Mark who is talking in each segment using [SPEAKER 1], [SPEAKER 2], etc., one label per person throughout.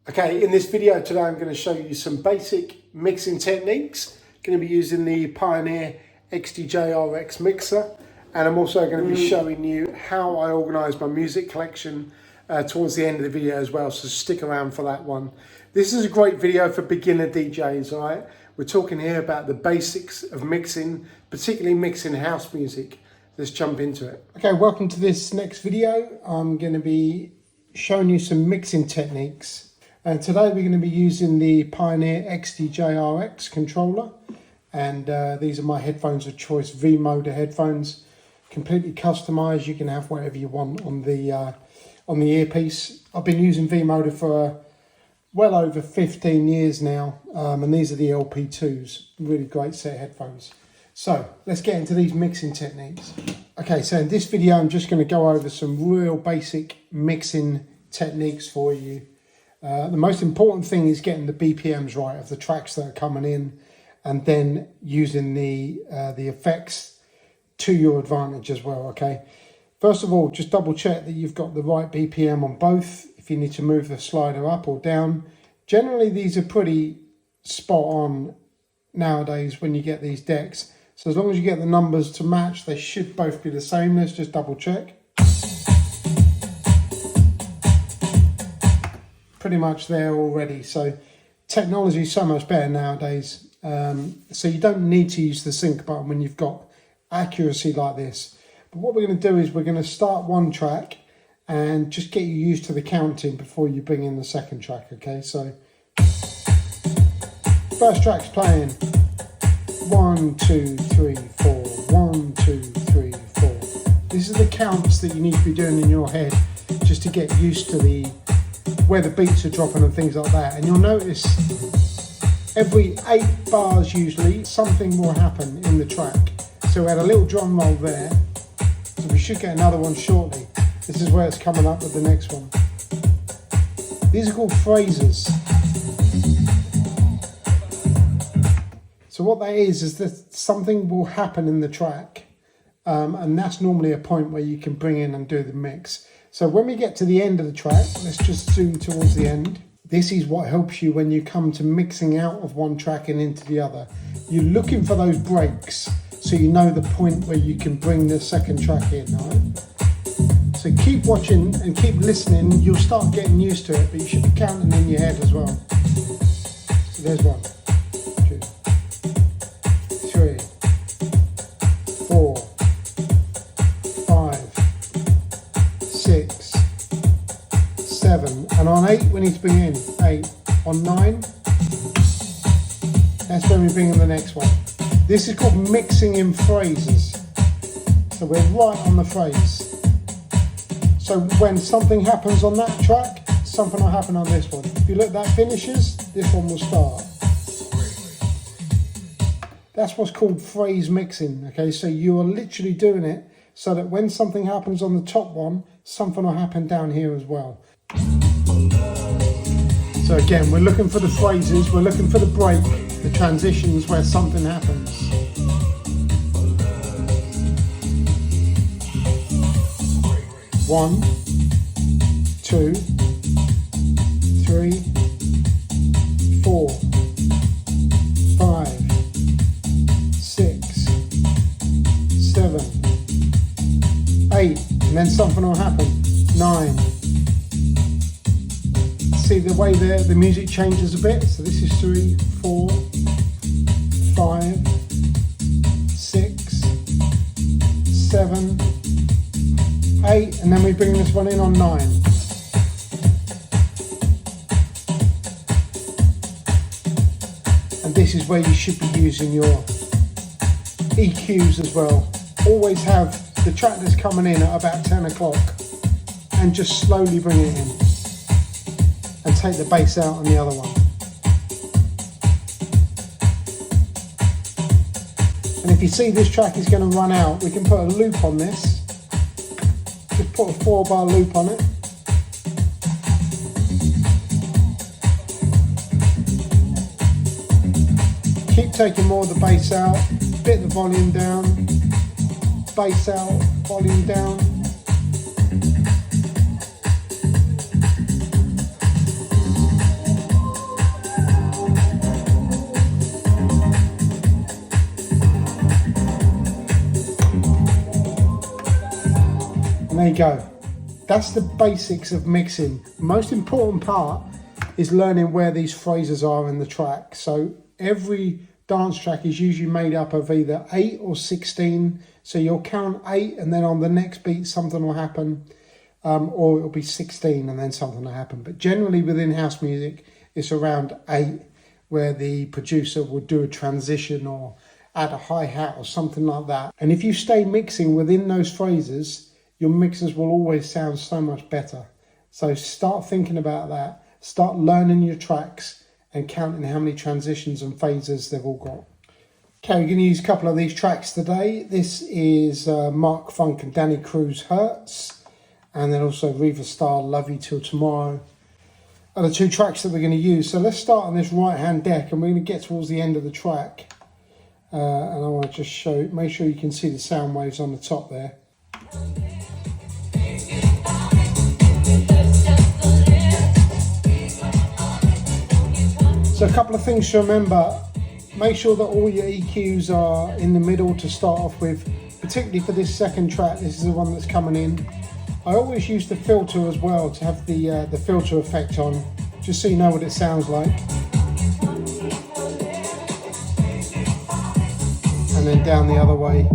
[SPEAKER 1] Okay, in this video today I'm going to show you some basic mixing techniques. Going to be using the Pioneer XDJ-RX mixer, and I'm also going to be showing you how I organise my music collection towards the end of the video as well, so stick around for that one. This is a great video for beginner DJs, alright? We're talking here about the basics of mixing, particularly mixing house music. Let's jump into it. Okay, welcome to this next video. I'm going to be showing you some mixing techniques. And today we're going to be using the Pioneer XDJ-RX controller, and these are my headphones of choice, V-Moda headphones, completely customized. You can have whatever you want on the earpiece. I've been using V-Moda for well over 15 years now, and these are the LP2s, really great set of headphones. So let's get into these mixing techniques. Okay, so in this video I'm just going to go over some real basic mixing techniques for you. The most important thing is getting the BPMs right of the tracks that are coming in, and then using the effects to your advantage as well, okay? First of all, just double check that you've got the right BPM on both. If you need to move the slider up or down, generally these are pretty spot on nowadays when you get these decks. So as long as you get the numbers to match, they should both be the same. Let's just double check. Pretty much there already. So technology is so much better nowadays. So you don't need to use the sync button when you've got accuracy like this. But what we're going to do is we're going to start one track and just get you used to the counting before you bring in the second track, okay? So first track's playing 1, 2, 3, 4, 1, 2, 3, 4. These are the counts that you need to be doing in your head just to get used to where the beats are dropping and things like that. And you'll notice every 8 bars usually something will happen in the track. So we had a little drum roll there, so we should get another one shortly. This is where it's coming up with the next one. These are called phrases. So what that is that something will happen in the track, and that's normally a point where you can bring in and do the mix. So when we get to the end of the track, let's just zoom towards the end. This is what helps you when you come to mixing out of one track and into the other. You're looking for those breaks so you know the point where you can bring the second track in, all right? So keep watching and keep listening. You'll start getting used to it, but you should be counting in your head as well. So there's 1, 2, 3, 4, 5, 6, 7, and on 8 we need to bring in 8. On 9, that's when we bring in the next one. This is called mixing in phrases. So we're right on the phrase. So when something happens on that track, something will happen on this one. If you look, that finishes, this one will start. That's what's called phrase mixing, okay? So you are literally doing it so that when something happens on the top one, something will happen down here as well. So again, we're looking for the phrases, we're looking for the break, the transitions where something happens. One, 2, 3, 4, 5, 6, 7, 8, and then something will happen. 9. See the way the music changes a bit. So this is 3, 4, 5, 6, 7, 8, and then we bring this one in on 9. And this is where you should be using your EQs as well. Always have the track that's coming in at about 10 o'clock and just slowly bring it in and take the bass out on the other one. And if you see this track is going to run out, we can put a loop on this. Just put a 4-bar loop on it. Keep taking more of the bass out, bit the volume down, bass out, volume down. go. That's the basics of mixing. The most important part is learning where these phrases are in the track. So every dance track is usually made up of either 8 or 16. So you'll count 8 and then on the next beat something will happen. Or it'll be 16 and then something will happen. But generally within house music, it's around 8 where the producer will do a transition or add a hi-hat or something like that. And if you stay mixing within those phrases, your mixes will always sound so much better. So start thinking about that. Start learning your tracks and counting how many transitions and phases they've all got. Okay, we're going to use a couple of these tracks today. This is Mark Funk and Danny Cruz, Hurts, and then also Reva Starr, Love You Till Tomorrow, are the 2 tracks that we're going to use. So let's start on this right-hand deck, and we're going to get towards the end of the track. And I want to just make sure you can see the sound waves on the top there. So a couple of things to remember. Make sure that all your EQs are in the middle to start off with, particularly for this second track. This is the one that's coming in. I always use the filter as well to have the filter effect on, just so you know what it sounds like. And then down the other way.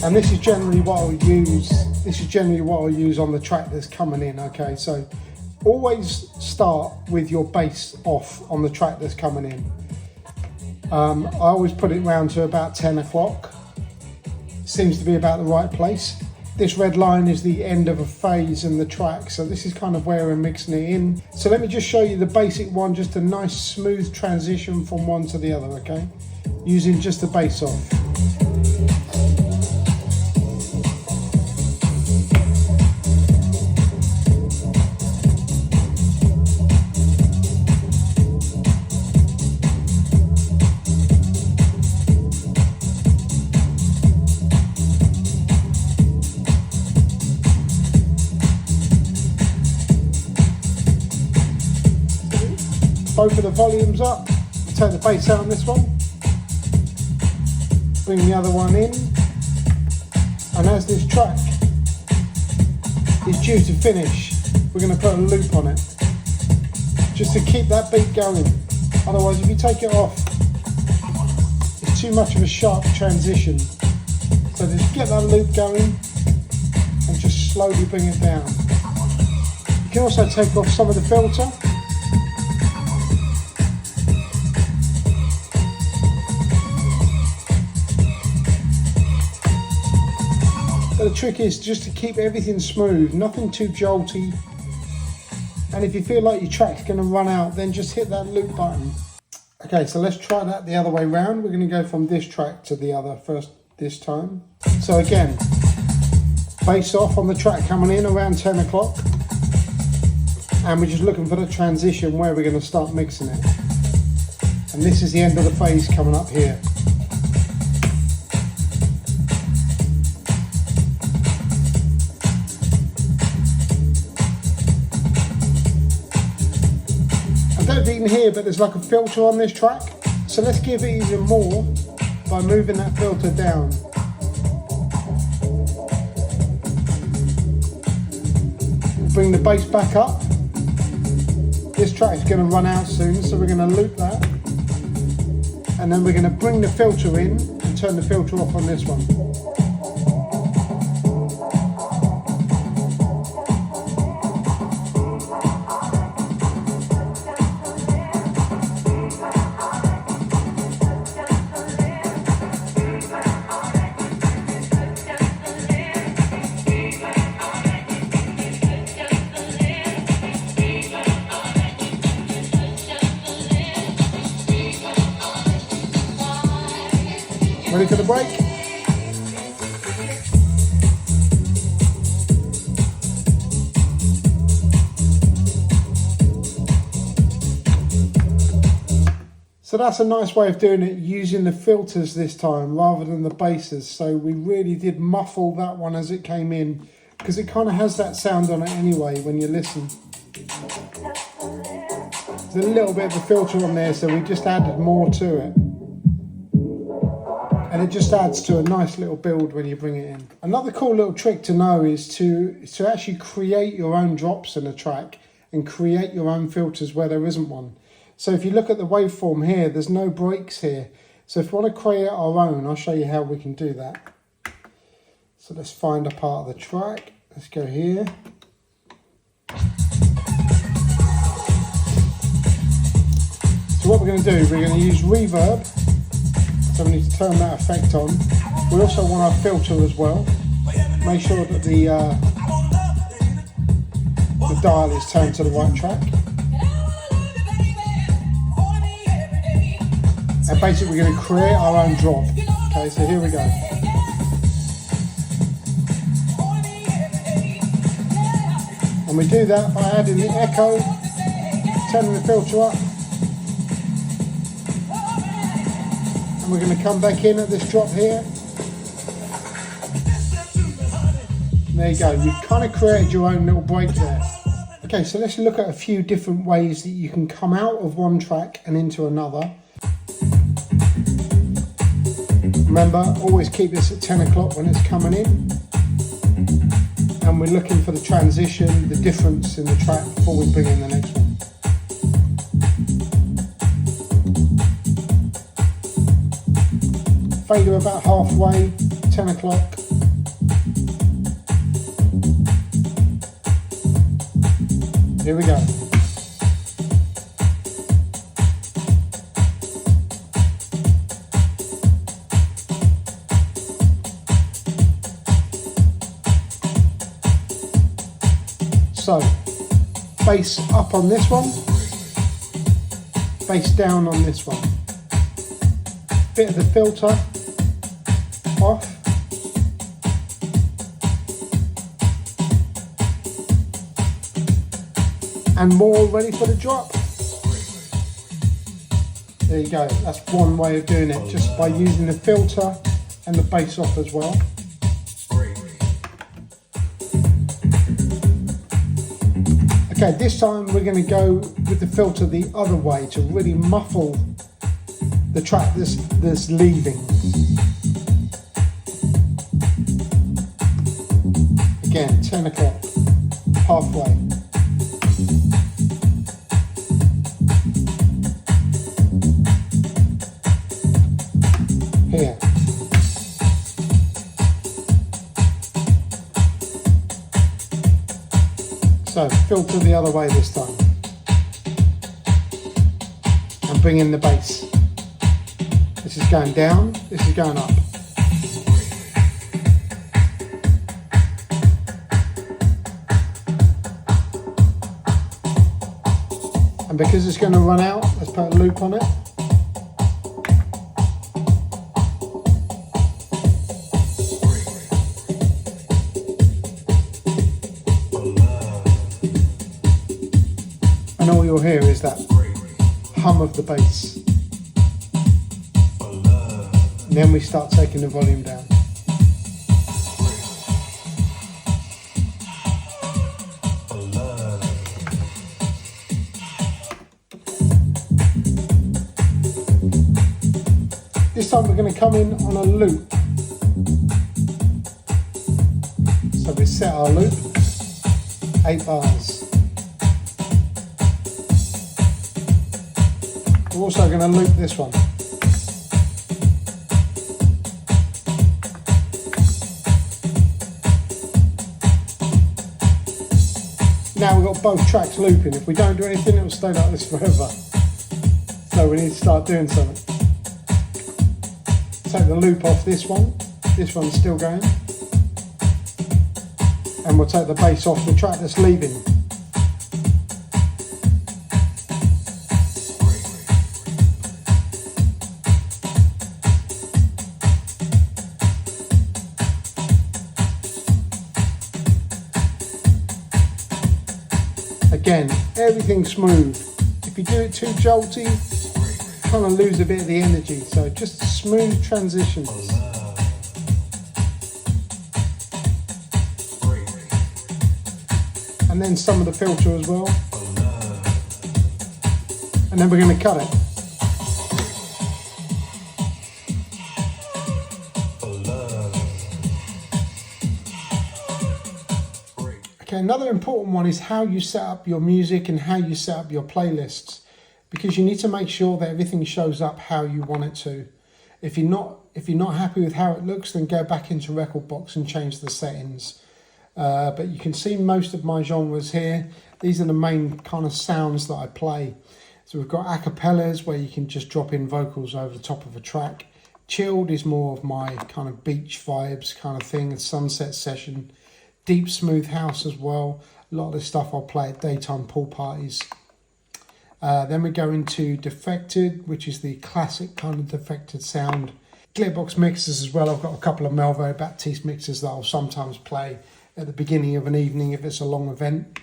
[SPEAKER 1] And this is generally what I'll use. This is generally what I'll use on the track that's coming in. Okay, so always start with your bass off on the track that's coming in. I always put it round to about 10 o'clock. Seems to be about the right place. This red line is the end of a phase in the track, so this is kind of where we're mixing it in. So let me just show you the basic one, just a nice smooth transition from one to the other, okay? Using just the bass off. Both of the volumes up, take the bass out on this one, bring the other one in, and as this track is due to finish, we're going to put a loop on it, just to keep that beat going. Otherwise, if you take it off, it's too much of a sharp transition. So just get that loop going, and just slowly bring it down. You can also take off some of the filter, the trick is just to keep everything smooth, nothing too jolty. And if you feel like your track's going to run out, then just hit that loop button. Okay, so let's try that the other way round. We're going to go from this track to the other first this time. So again, bass off on the track coming in around 10 o'clock. And we're just looking for the transition where we're going to start mixing it. And this is the end of the phase coming up here. Even here, but there's like a filter on this track, so let's give it even more by moving that filter down. Bring the bass back up. This track is going to run out soon, so we're going to loop that, and then we're going to bring the filter in and turn the filter off on this one. Ready for the break? So that's a nice way of doing it, using the filters this time rather than the basses. So we really did muffle that one as it came in, because it kind of has that sound on it anyway when you listen. There's a little bit of a filter on there, so we just added more to it. And it just adds to a nice little build when you bring it in. Another cool little trick to know is to actually create your own drops in a track and create your own filters where there isn't one. So if you look at the waveform here, there's no breaks here. So if we want to create our own, I'll show you how we can do that. So let's find a part of the track. Let's go here. So what we're going to do, we're going to use reverb. So we need to turn that effect on. We also want our filter as well. Make sure that the dial is turned to the right track. And basically we're going to create our own drop. Okay, so here we go. And we do that by adding the echo, turning the filter up. And we're going to come back in at this drop here. And there you go, you've kind of created your own little break there. Okay, so let's look at a few different ways that you can come out of one track and into another. Remember, always keep this at 10 o'clock when it's coming in. And we're looking for the transition, the difference in the track before we bring in the next one. Fader about halfway, 10 o'clock. Here we go. So, bass up on this one, bass down on this one. Bit of the filter off. And more ready for the drop. There you go, that's one way of doing it, just by using the filter and the bass off as well. Okay, this time we're going to go with the filter the other way to really muffle the track that's leaving. Again, 10 o'clock, halfway. Here. So filter the other way this time. And bring in the bass. This is going down, this is going up. And because it's going to run out, let's put a loop on it. And all you'll hear is that hum of the bass. And then we start taking the volume down. This time we're going to come in on a loop. So we set our loop, 8 bars. We're also going to loop this one. Now we've got both tracks looping. If we don't do anything, it will stay like this forever. So we need to start doing something. Take the loop off this one's still going. And we'll take the bass off the track that's leaving. Again, everything's smooth. If you do it too jolty, you kind of lose a bit of the energy. So just smooth transitions. And then some of the filter as well. And then we're going to cut it. Okay, another important one is how you set up your music and how you set up your playlists, because you need to make sure that everything shows up how you want it to. If you're not happy with how it looks, then go back into Rekordbox and change the settings. But you can see most of my genres here. These are the main kind of sounds that I play. So we've got acapellas where you can just drop in vocals over the top of a track. Chilled is more of my kind of beach vibes kind of thing, a sunset session. Deep smooth house as well. A lot of this stuff I'll play at daytime pool parties. Then we go into defected, which is the classic kind of defected sound. Glitterbox mixers as well. I've got a couple of Melvo Baptiste mixers that I'll sometimes play at the beginning of an evening if it's a long event.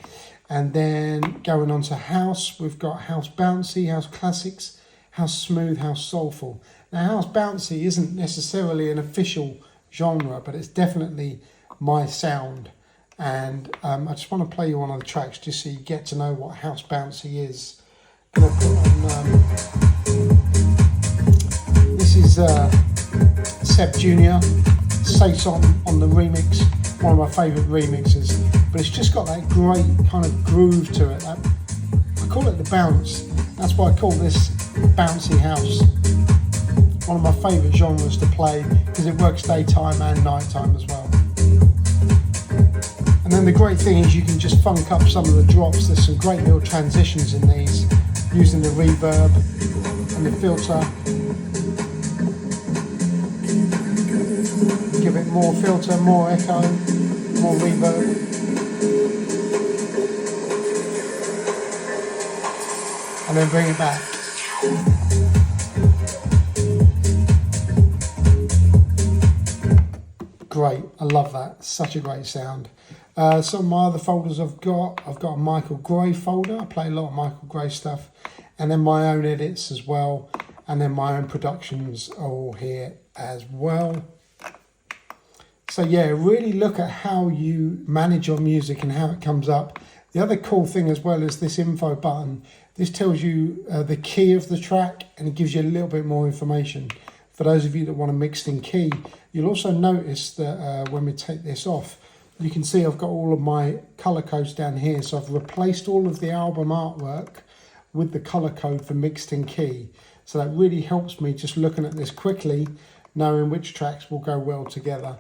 [SPEAKER 1] And then going on to house, we've got house bouncy, house classics, house smooth, house soulful. Now house bouncy isn't necessarily an official genre, but it's definitely my sound. And I just want to play you one of the tracks just so you get to know what house bouncy is. I'm gonna put on, this is Seb Jr. Saison on the remix, one of my favourite remixes, but it's just got that great kind of groove to it. I call it the bounce. That's why I call this bouncy house. One of my favourite genres to play because it works daytime and nighttime as well. And then the great thing is you can just funk up some of the drops. There's some great little transitions in these using the reverb and the filter. Give it more filter, more echo, more reverb. And then bring it back. Great, I love that. Such a great sound. Some of my other folders I've got a Michael Gray folder. I play a lot of Michael Gray stuff. And then my own edits as well. And then my own productions are all here as well. So yeah, really look at how you manage your music and how it comes up. The other cool thing as well is this info button. This tells you the key of the track and it gives you a little bit more information. For those of you that want to mix in key, you'll also notice that when we take this off, you can see I've got all of my color codes down here. So I've replaced all of the album artwork with the color code for mixed in key. So that really helps me just looking at this quickly, knowing which tracks will go well together.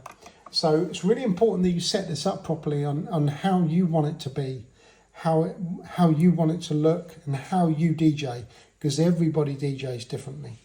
[SPEAKER 1] So it's really important that you set this up properly on how you want it to be, how you want it to look and how you DJ, because everybody DJs differently.